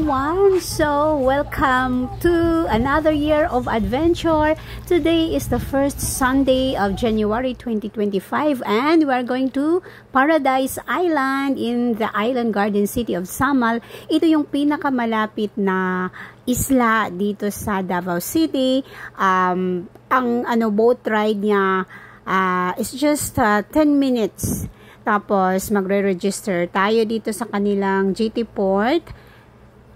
everyone! So, welcome to another year of adventure. Today is the first Sunday of January 2025 and we are going to Paradise Island in the Island Garden City of Samal. Ito yung pinakamalapit na isla dito sa Davao City. Ang boat ride niya is just 10 minutes. Tapos, magre-register tayo dito sa kanilang GT Port.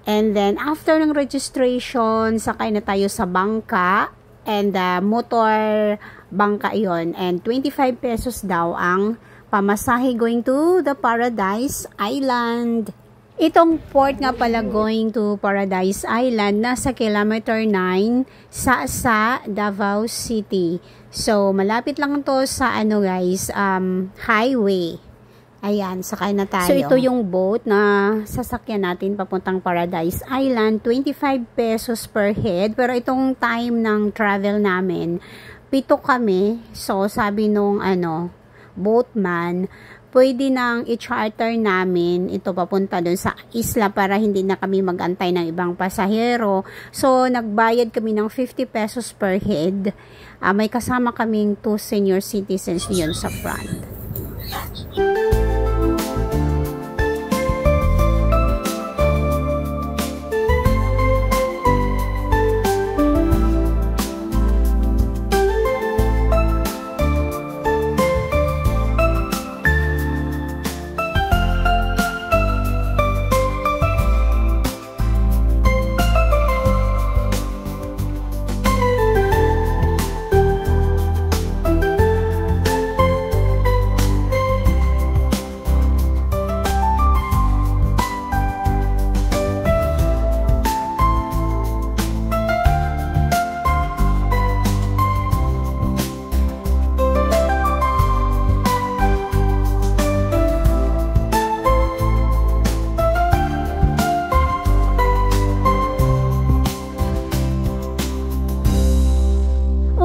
And then, after ng registration, sakay na tayo sa bangka. And motor bangka yon. And 25 pesos daw ang pamasahe going to the Paradise Island. Itong port nga pala going to Paradise Island, nasa kilometer 9 sa Davao City. So, malapit lang to sa highway. Ayan, sakay na tayo. So, ito yung boat na sasakyan natin papuntang Paradise Island. 25 pesos per head. Pero itong time ng travel namin, 7 kami. So, sabi nung boatman, pwede nang i-charter namin ito papunta doon sa isla para hindi na kami mag-antay ng ibang pasahero. So, nagbayad kami ng 50 pesos per head. May kasama kaming 2 senior citizens yun sa front.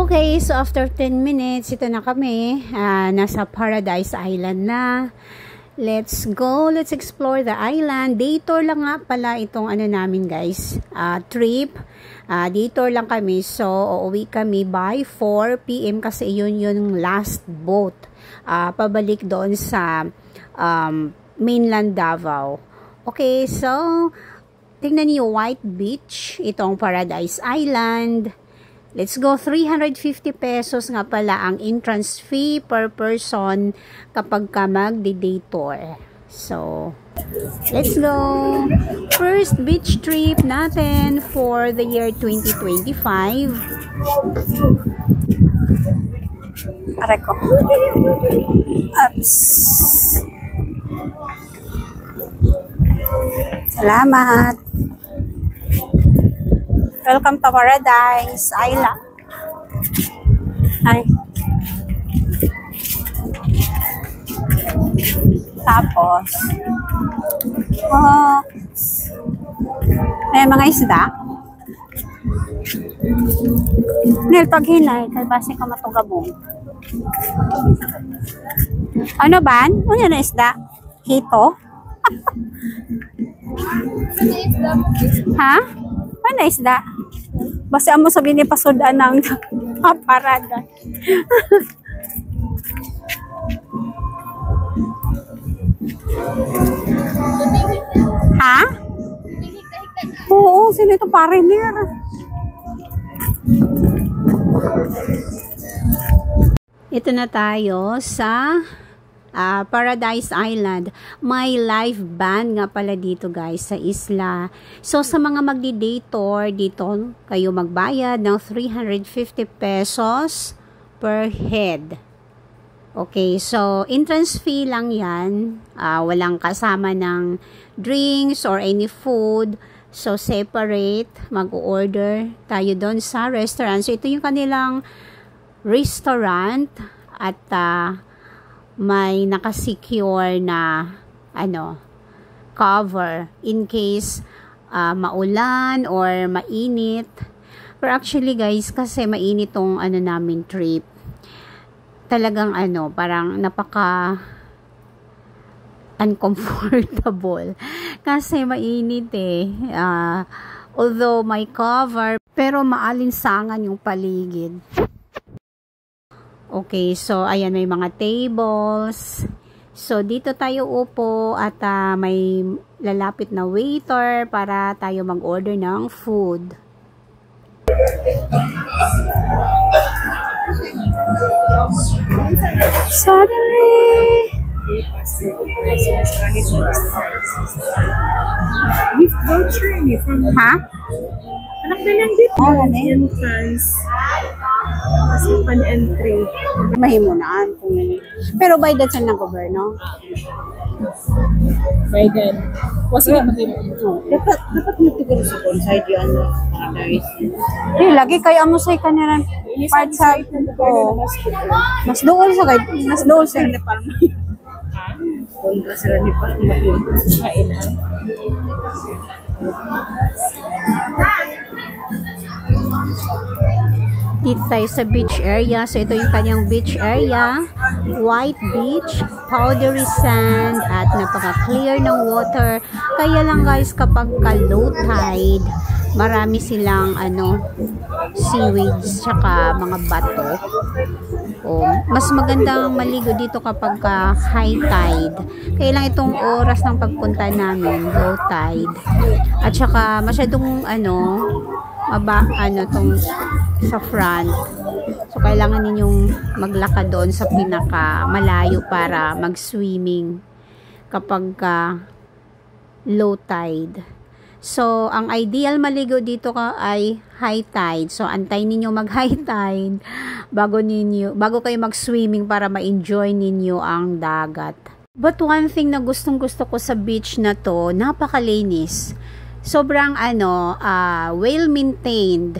Okay, so after 10 minutes, ito na kami. Nasa Paradise Island na. Let's go. Let's explore the island. Day tour lang nga pala itong namin guys. Trip. Day tour lang kami. So, uuwi kami by 4 p.m. kasi yun yung last boat. Pabalik doon sa mainland Davao. Okay, so, tingnan niyo White Beach. Itong Paradise Island. Let's go, 350 pesos nga pala ang entrance fee per person kapag ka mag-day tour. So, let's go! First beach trip natin for the year 2025. Aray ko. Oops. Salamat! Welcome to Paradise Island. Ay. Tapos, may mga isda. Nel, pag hinay, kay base ka matugabong. Ano ba? Ano na isda? Hito? Ha? Ano isda? Basta mo sabihin ni pasudan ng parada. Ha? Oo, sino ito pariner? Ito na tayo sa Paradise Island. May live band nga pala dito guys sa isla. So sa mga magdi-day tour dito, kayo magbayad ng 350 pesos per head. Okay, so entrance fee lang yan. Walang kasama ng drinks or any food. So separate, mag-order tayo doon sa restaurant. So ito yung kanilang restaurant at may nakasecure na cover in case maulan or mainit. Pero actually guys, kasi mainit tong namin trip. Talagang parang napaka uncomfortable kasi mainit eh. Although may cover, pero maalinsangan yung paligid. Okay, so ayan, may mga tables. So dito tayo upo at may lalapit na waiter para tayo mag-order ng food. Suddenly, Gift voucher ni from anak na lang dito. Entrance. Kasi pan entry. mahimunaan kung pero by that sa nag-governo. By then. Was it mahimo? Dapat matigil sa side yan. Lagi kayo amo sa kanilang part sa mas doon sa kay mas doon sa Palma. Kontra sila ni Palma. Kainan. Dito tayo sa beach area. So, ito yung kanyang beach area. White beach, powdery sand, at napaka-clear ng water. Kaya lang guys, kapag low tide, marami silang seaweeds, tsaka mga bato. Mas magandang maligo dito kapag high tide. Kaya lang itong oras ng pagpunta namin, low tide. At tsaka masyadong tong sa front. So, kailangan ninyong maglakad doon sa pinaka malayo para mag-swimming kapag low tide. So, ang ideal maligo dito ay high tide. So, antay ninyo mag-high tide bago kayo mag-swimming para ma-enjoy ninyo ang dagat. But one thing na gustong-gusto ko sa beach na to, napakalinis. Sobrang well maintained.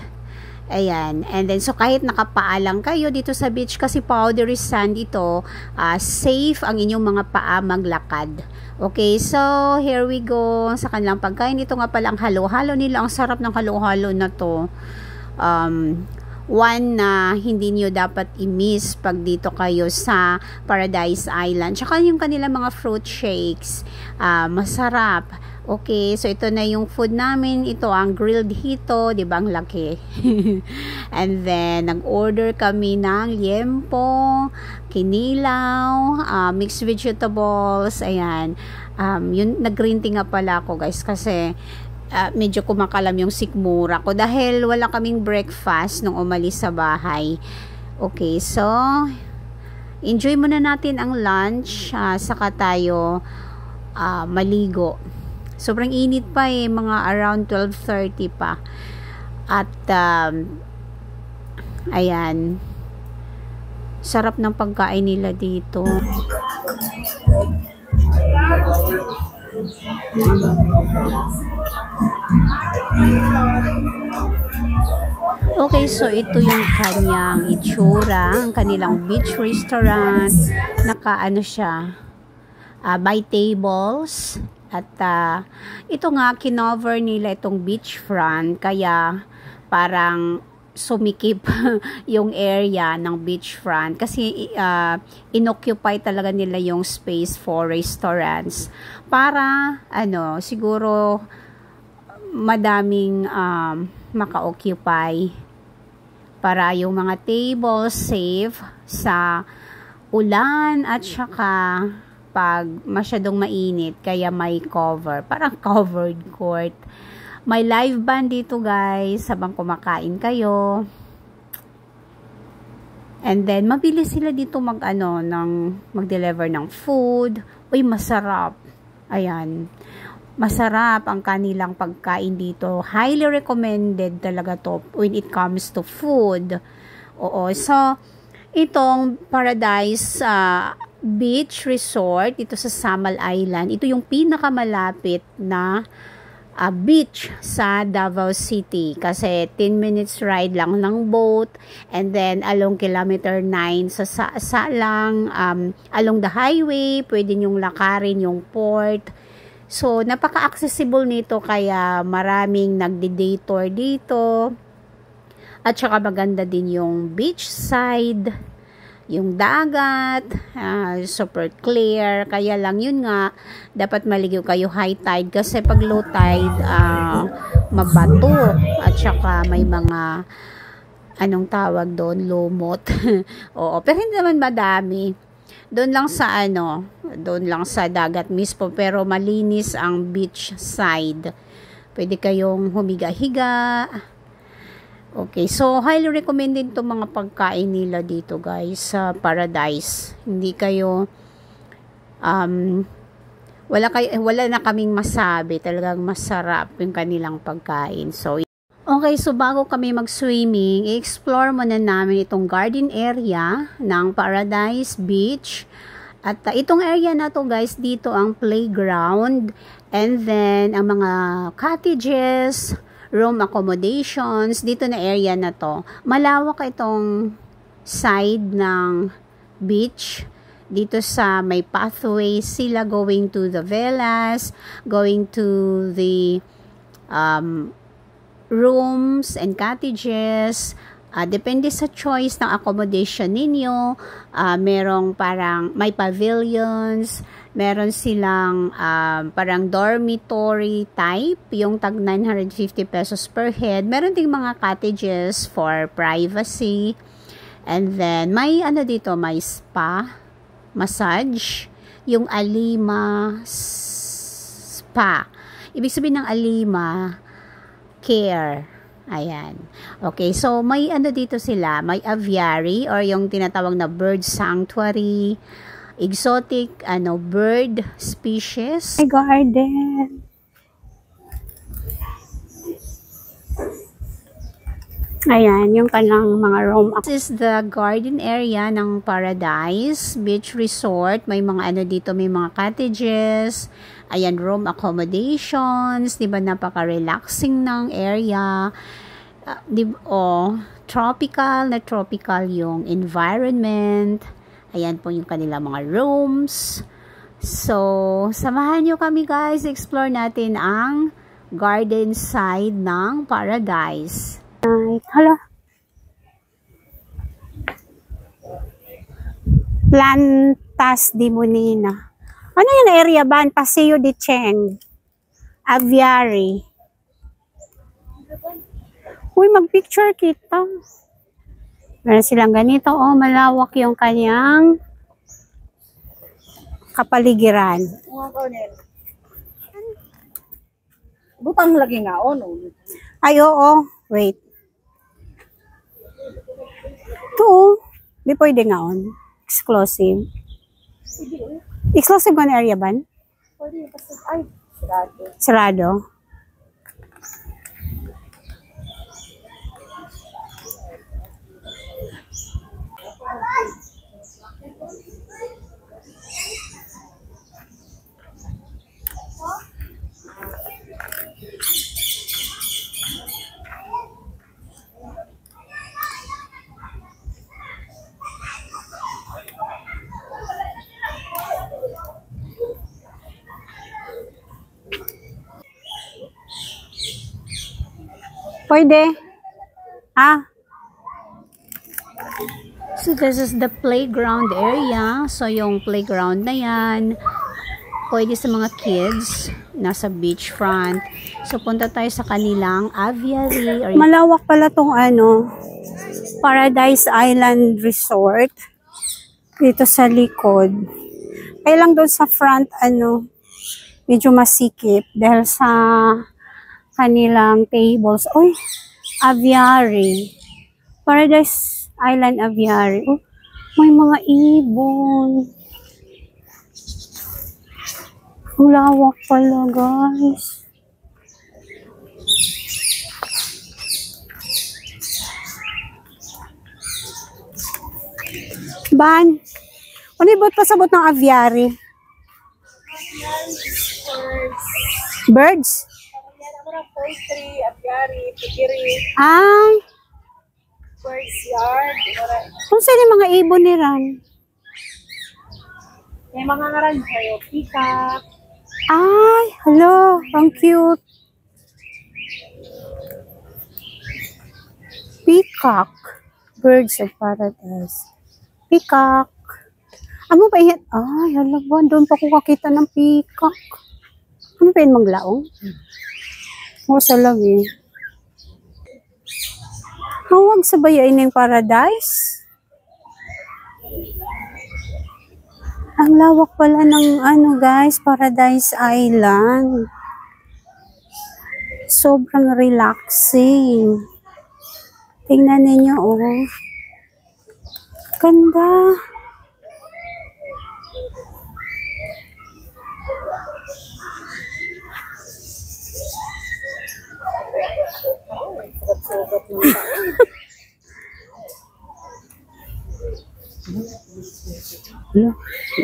Ayan. And then, so kahit nakapaalang kayo dito sa beach kasi powdery sand ito, safe ang inyong mga paa maglakad. Okay, so here we go sa kanilang pagkain. Ito nga pala ang halo-halo nila. Ang sarap ng halo-halo na to. One na hindi niyo dapat i-miss pag dito kayo sa Paradise Island. Tsaka yung kanilang mga fruit shakes. Masarap. Okay, so ito na yung food namin. Ito ang grilled hito, di ba? Ang laki. And then, nag-order kami ng liempo, kinilaw, mixed vegetables, ayan. Nag-green tea nga pala ako, guys, kasi medyo kumakalam yung sikmura ko dahil wala kaming breakfast nung umalis sa bahay. Okay, so, enjoy muna natin ang lunch, saka tayo maligo. Sobrang init pa mga around 12:30 pa. At ayan. Sarap ng pagkain nila dito. Okay, so ito yung kanyang itsura, ang kanilang beach restaurant. Siya, by tables. At ito nga, kinover nila itong beachfront, kaya parang sumikip yung area ng beachfront kasi inoccupy talaga nila yung space for restaurants para siguro madaming maka-occupy para yung mga tables safe sa ulan at saka pag masyadong mainit, kaya may cover, parang covered court. May live band dito guys habang kumakain kayo. And then mabilis sila dito mag-deliver ng food. Uy, masarap. Ayan. Masarap ang kanilang pagkain dito. Highly recommended talaga to when it comes to food. Oo. So, itong Paradise Beach Resort ito sa Samal Island. Ito yung pinakamalapit na beach sa Davao City kasi 10 minutes ride lang ng boat and then along kilometer 9 sa lang along the highway pwede nyong lakarin yung port. So napaka-accessible nito kaya maraming nagde-day tour dito at saka maganda din yung beach side. yung dagat, super clear. Kaya lang yun nga, dapat maligaw kayo high tide kasi pag low tide, mabato at saka may mga anong tawag doon, lumot. Oo, pero hindi naman madami. Doon lang sa dagat mismo, pero malinis ang beach side. Pwede kayong humiga-higa. Okay, so highly recommended itong mga pagkain nila dito guys sa Paradise. Hindi kayo wala na kaming masabi, talagang masarap yung kanilang pagkain. So okay, so bago kami mag-swimming, i-explore muna namin itong garden area ng Paradise Beach. At itong area na to guys, dito ang playground, and then ang mga cottages, room accommodations, dito na area na to. Malawak itong side ng beach. Dito sa may pathway sila going to the villas, going to the rooms and cottages. Depende sa choice ng accommodation ninyo. Merong parang may pavilions, meron silang parang dormitory type, yung tag 950 pesos per head. Meron ding mga cottages for privacy. And then may dito, may spa, massage, yung Alima Spa. Ibig sabihin ng Alima, care. Ayan. Okay, so may dito sila, may aviary or yung tinatawag na bird sanctuary, exotic bird species. My garden. Ayan, yung kanilang mga room. This is the garden area ng Paradise Beach Resort. May mga dito, may mga cottages. Ayan, room accommodations. Diba, napaka-relaxing ng area. Tropical yung environment. Ayan po yung kanilang mga rooms. So, samahan nyo kami guys. Explore natin ang garden side ng Paradise. Hala. Plantas de Monina. Ano yung area ba? Paseo de Cheng. Aviary. Uy, mag-picture kita. Meron silang ganito. Oh, malawak yung kanyang kapaligiran. Butang lagi nga, no? Ay, oo. Wait. Ito, di pwede nga on. Exclusive. Exclusive nga area ba? Pwede, ay, sarado. Sarado. Pwede. So this is the playground area. So yung playground na yan, pwede sa mga kids, nasa beachfront. So punta tayo sa kanilang aviary. Malawak pala tong Paradise Island Resort. Dito sa likod. Kaya lang doon sa front, medyo masikip dahil sa kanilang tables. Uy, aviary. Paradise Island Aviary. Oh, may mga ibon. Lawak pala, guys. Ban, ano ibot pasabot ng aviary? Birds? Poultry, apiary, piggery. Ay. Birds yard. Kung saan yung mga ibon ni Ran? May mga ngaran kayo. Peacock. Ay, hello. Ang cute. Peacock. Birds of Paradise. Peacock. Amo ba yan? Ay, hala ba? Doon pa ko kakita ng peacock. Ano pa yun maglaong? Oo, sa labi. Huwag sa bayain ng paradise. Ang lawak pala ng ano guys, Paradise Island. Sobrang relaxing. Tingnan ninyo oh. Ganda.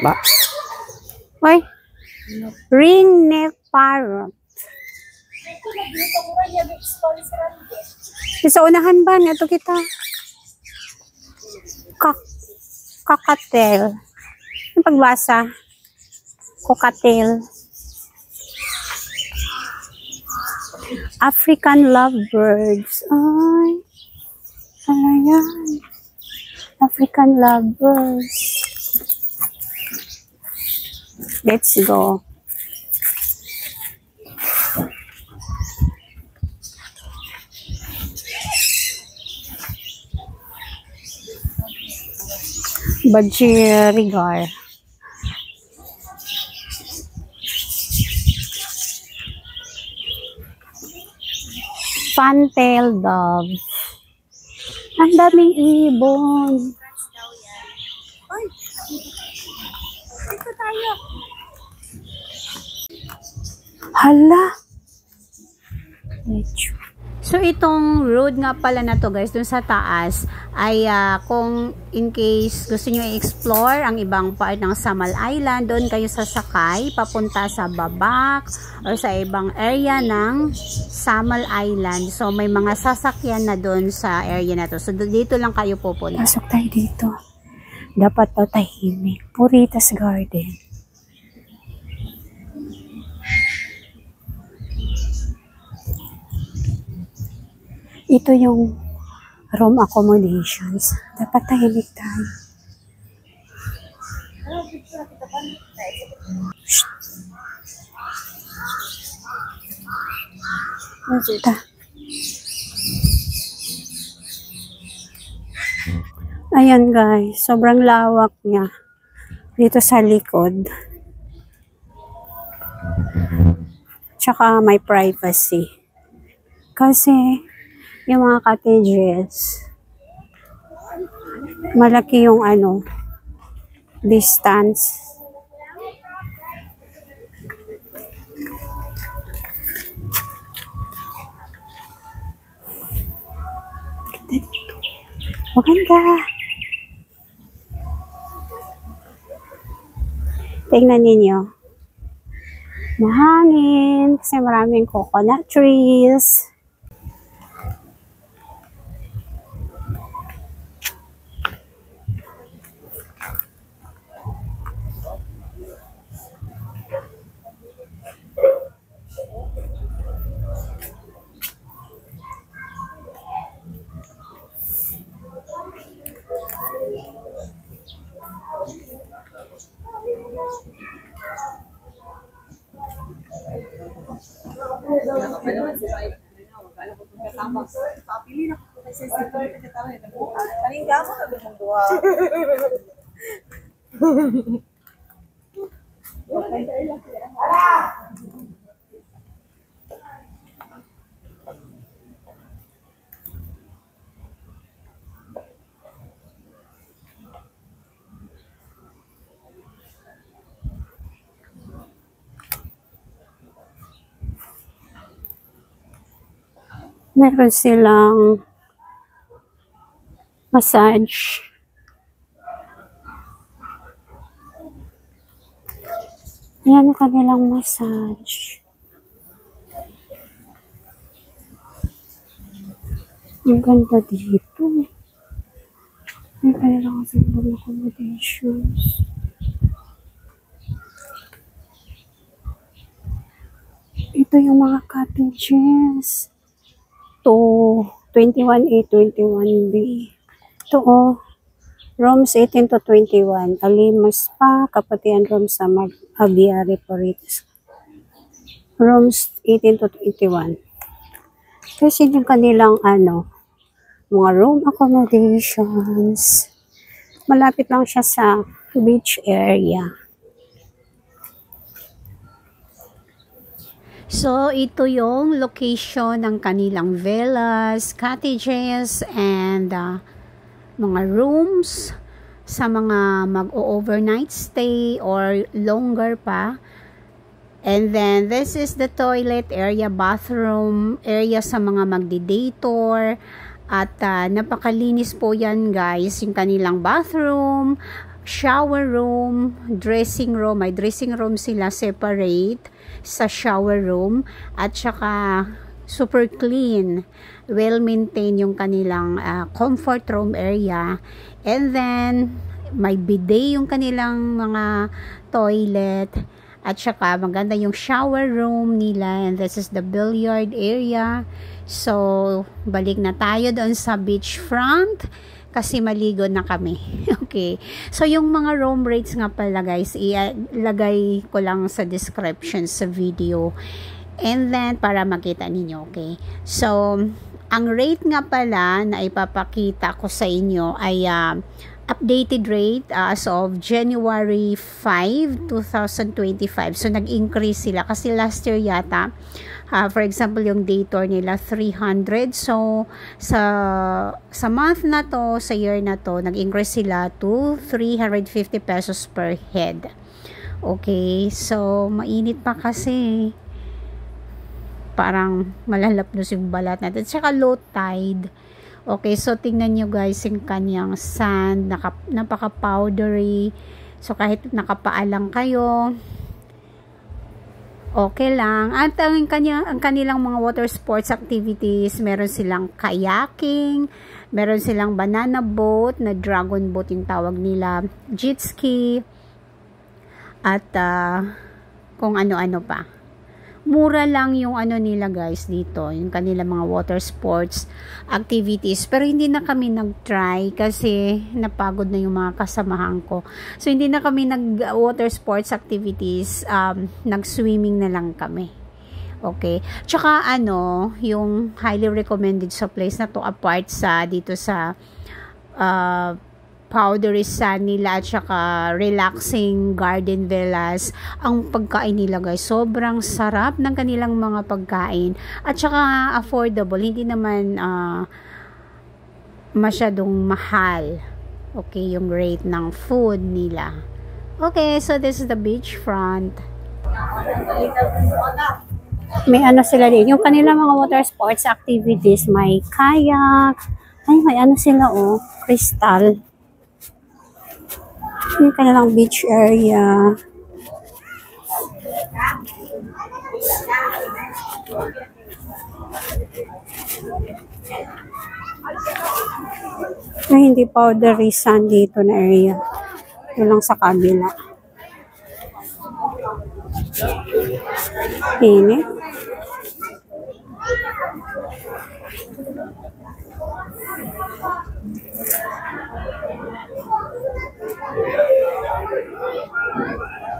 Ba? Why? Ringneck parrot. Sa unahan ba? Ito kita. Cockatiel. Ang pagbasa? Cockatiel. African lovebirds. Ay. Ano yan? African lovebirds. Let's go. Budgerigar. Fantail dove. Ang daming ibon. Ay! Dito tayo. Hala. So itong road nga pala na to guys, dun sa taas ay kung in case gusto nyo i-explore ang ibang part ng Samal Island, doon kayo sasakay papunta sa Babak or sa ibang area ng Samal Island. So may mga sasakyan na doon sa area na to. So dito lang kayo pupunta. Pasok tayo dito. Dapat to tahimik. Puritas Garden. Ito yung room accommodations. Dapat tahimik tayo. Shh. Ayan guys, sobrang lawak niya dito sa likod. Tsaka may privacy. Kasi yung mga cottages, malaki yung distance. Maganda. Tingnan ninyo. Mahangin kasi maraming coconut trees. Meron silang massage. Ayan ang kanilang massage. Ang ganda dito. May kanilang accommodations. Ito yung mga cottages. To 21A, 21B. Ito oh. Rooms 18 to 21. Alimas pa, Kapatian Room sa Aviary Porites. Rooms 18 to 21. Kasi yung kanilang mga room accommodations. Malapit lang siya sa beach area. So, ito yung location ng kanilang villas, cottages, and mga rooms sa mga mag-overnight stay or longer pa. And then, this is the toilet area, bathroom area sa mga magdi-dator. At napakalinis po yan guys, yung kanilang bathroom, shower room, dressing room. May dressing room sila separate sa shower room. At saka super clean, well maintained yung kanilang comfort room area. And then, may bidet yung kanilang mga toilet. At saka maganda yung shower room nila, and this is the billiard area. So, balik na tayo doon sa beachfront kasi maligo na kami. Okay. So, yung mga room rates nga pala guys, ilagay ko lang sa description sa video. And then, para makita ninyo, okay. So, ang rate nga pala na ipapakita ko sa inyo ay updated rate as of January 5, 2025. So, nag-increase sila. Kasi last year yata, for example, yung day tour nila, 300. So, sa month na to, sa year na to, nag-increase sila to 350 pesos per head. Okay. So, mainit pa kasi. Parang malalapnos yung balat natin. Tsaka low tide. Okay, so tingnan nyo guys yung kanyang sand, napaka-powdery. So kahit nakapaalang kayo, okay lang. At ang kanilang mga water sports activities, meron silang kayaking, meron silang banana boat, na dragon boat yung tawag nila, jet ski, at kung ano-ano pa. Mura lang yung nila guys dito, yung kanila mga water sports activities. Pero hindi na kami nag-try kasi napagod na yung mga kasamahan ko. So hindi na kami nag-water sports activities, nag-swimming na lang kami. Okay. Tsaka yung highly recommended sa place na to, apart sa dito sa powdery sand nila at saka relaxing garden villas, ang pagkain nila guys, sobrang sarap ng kanilang mga pagkain at saka affordable, hindi naman masyadong mahal. Okay, yung rate ng food nila. Okay, so this is the beachfront. May sila din, yung kanilang mga water sports activities, may kayak, may sila crystal. Yung kanilang beach area. Hindi powdery sand dito na area. Ito lang sa kabila. Init.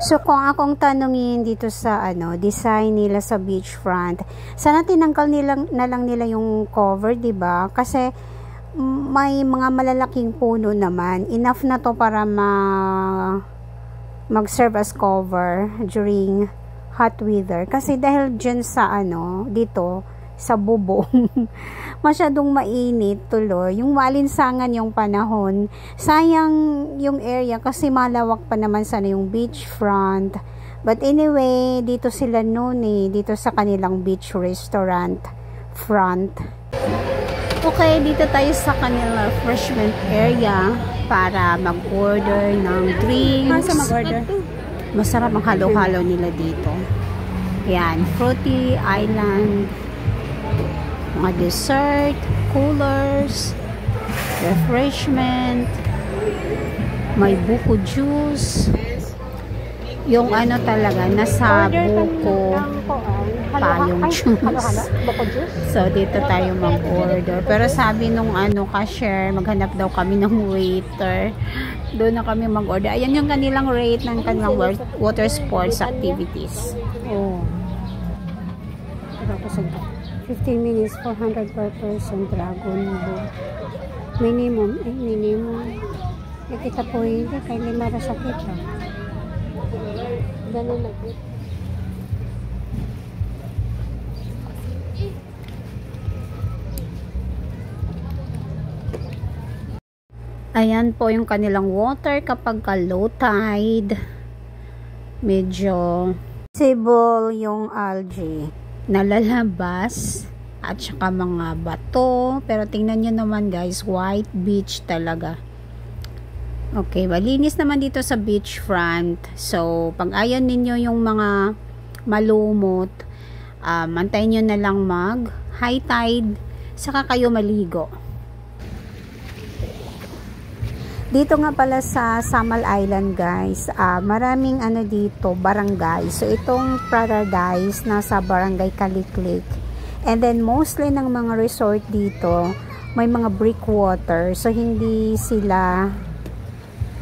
So, kung akong tanungin dito sa design nila sa beachfront, sana tinanggal na lang nila yung cover, 'di ba? Kasi may mga malalaking puno naman. Enough na to para mag-serve as cover during hot weather. Kasi dahil dyan sa dito sa bubong, masyadong mainit tuloy. Yung malinsangan yung panahon. Sayang yung area kasi malawak pa naman sana yung beachfront. But anyway, dito sila dito sa kanilang beach restaurant front. Okay, dito tayo sa kanilang refreshment area para mag-order ng drinks. Masarap ang halo-halo nila dito. Yan, Fruity Island, mga dessert, coolers, refreshment, may buko juice, yung talaga, nasa buko, payong juice. So, dito tayo mag-order. Pero sabi nung cashier, maghanap daw kami ng waiter. Doon na kami mag-order. Ayan yung kanilang rate ng kanilang water sports activities. Oh. 15 minutes, 400 per person, Dragon Boat. Minimum. Kita po hindi, kay lima sa kita. Ganun na po. Ayan po yung kanilang water kapag low tide. Medyo visible yung algae na lalabas at saka mga bato. Pero tingnan nyo naman guys, white beach talaga. Okay, malinis naman dito sa beachfront. So, pag ayaw ninyo yung mga malumot, antayin nyo na lang mag high tide, saka kayo maligo. Dito nga pala sa Samal Island guys, maraming dito, barangay. So itong Paradise nasa barangay Kaliklik. And then mostly ng mga resort dito, may mga breakwater. So hindi sila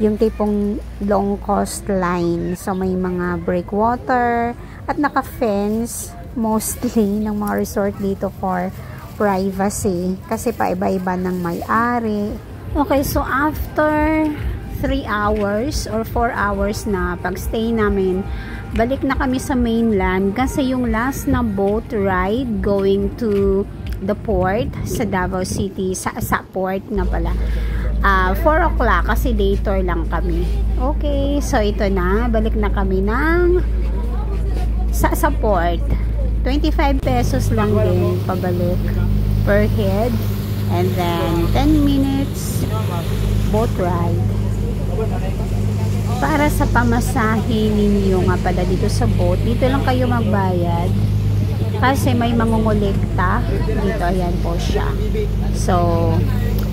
yung tipong long coastline. So may mga breakwater at naka-fence mostly ng mga resort dito for privacy. Kasi paiba-iba ng may-ari. Okay, so after 3 hours or 4 hours na pagstay namin, balik na kami sa mainland kasi yung last na boat ride going to the port sa Davao City, sa port nga pala, 4 o'clock kasi day tour lang kami. Okay, so ito na, balik na kami ng sa port. 25 pesos lang din pabalik per head. And then, 10 minutes boat ride. Para sa pamasahe ninyo nga pala dito sa boat, dito lang kayo magbayad. Kasi may mangungulekta. Dito, ayan po siya. So,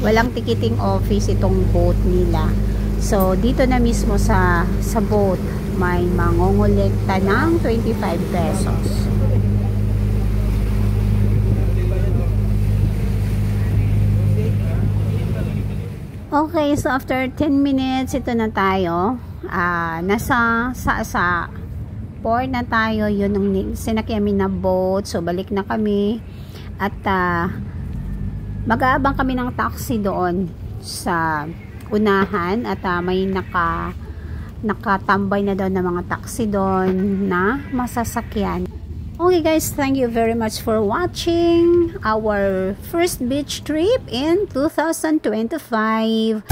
walang ticketing office itong boat nila. So, dito na mismo sa boat, may mangungulekta ng 25 pesos. Okay, so after 10 minutes, ito na tayo. Nasa sa port na tayo. Yun ang sinakyan na boat. So, balik na kami. At mag-aabang kami ng taxi doon sa unahan. At may nakatambay na daw ng mga taxi doon na masasakyan. Okay guys, thank you very much for watching our first beach trip in 2025.